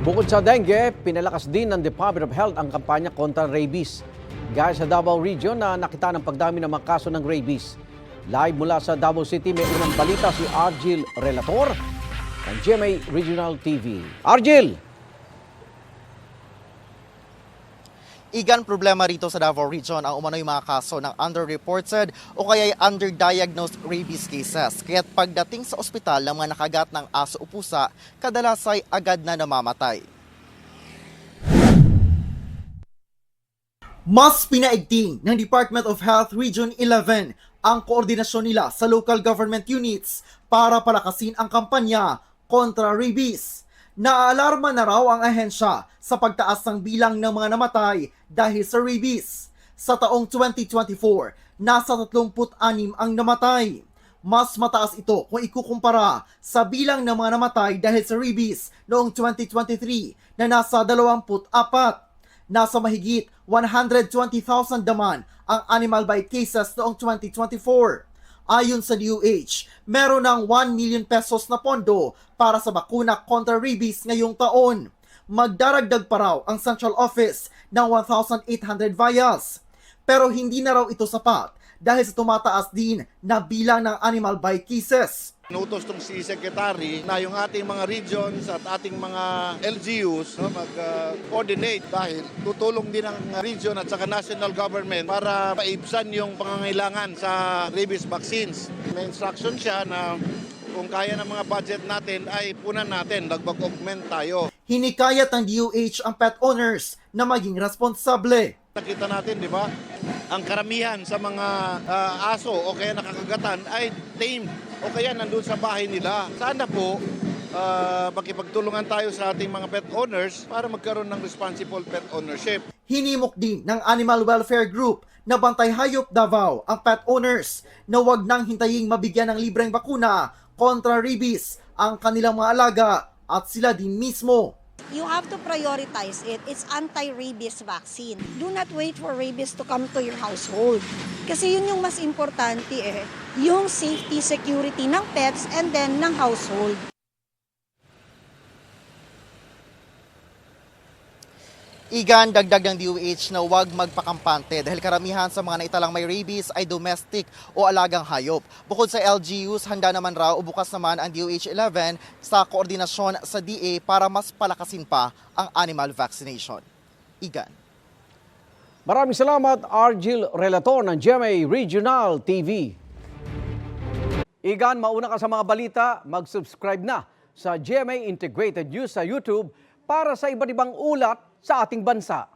Bukod sa dengue, pinalakas din ng Department of Health ang kampanya kontra rabies. Gaya sa Davao Region na nakita ng pagdami ng mga kaso ng rabies. Live mula sa Davao City, may unang balita si Argil Relator ng GMA Regional TV. Argil! Igan, problema rito sa Davao Region ang umano'y mga kaso ng underreported o kaya underdiagnosed rabies cases. Kaya't pagdating sa ospital ng mga nakagat ng aso o pusa, kadalas ay agad na namamatay. Mas pinaigting ng Department of Health Region 11 ang koordinasyon nila sa local government units para palakasin ang kampanya kontra rabies. Naaalarma na raw ang ahensya sa pagtaas ng bilang ng mga namatay dahil sa rabies. Sa taong 2024, nasa 36 ang namatay. Mas mataas ito kung ikukumpara sa bilang ng mga namatay dahil sa rabies noong 2023 na nasa 24. Nasa mahigit 120,000 naman ang animal bite cases noong 2024. Ayon sa DOH, meron ng 1 million pesos na pondo para sa bakuna kontra rabies ngayong taon. Magdaragdag pa raw ang Central Office ng 1,800 vials. Pero hindi na raw ito sapat dahil sa tumataas din na bilang ng animal bite cases. Inutos tong si Secretary na yung ating mga regions at ating mga LGUs mag-coordinate dahil tutulong din ang region at saka national government para paibsan yung pangangailangan sa rabies vaccines. May instruction siya na kung kaya ng mga budget natin ay punan natin, nagpag-augment tayo. Hinikayat ng DOH ang pet owners na maging responsable. Nakita natin, di ba? Ang karamihan sa mga aso o kaya nakakagatan ay tame o kaya nandun sa bahay nila. Sana po makipagtulungan tayo sa ating mga pet owners para magkaroon ng responsible pet ownership. Hinimok din ng Animal Welfare Group na Bantay Hayop Davao ang pet owners na wag nang hintaying mabigyan ng libreng bakuna kontra rabies ang kanilang mga alaga at sila din mismo. You have to prioritize it. It's anti-rabies vaccine. Do not wait for rabies to come to your household. Kasi yun yung mas importante yung safety, security ng pets and then ng household. Igan, dagdag ng DOH na huwag magpakampante dahil karamihan sa mga naitalang may rabies ay domestic o alagang hayop. Bukod sa LGUs, handa naman raw o bukas naman ang DOH 11 sa koordinasyon sa DA para mas palakasin pa ang animal vaccination. Igan. Maraming salamat, Argil Relator ng GMA Regional TV. Igan, mauna ka sa mga balita, mag-subscribe na sa GMA Integrated News sa YouTube para sa iba't ibang ulat sa ating bansa.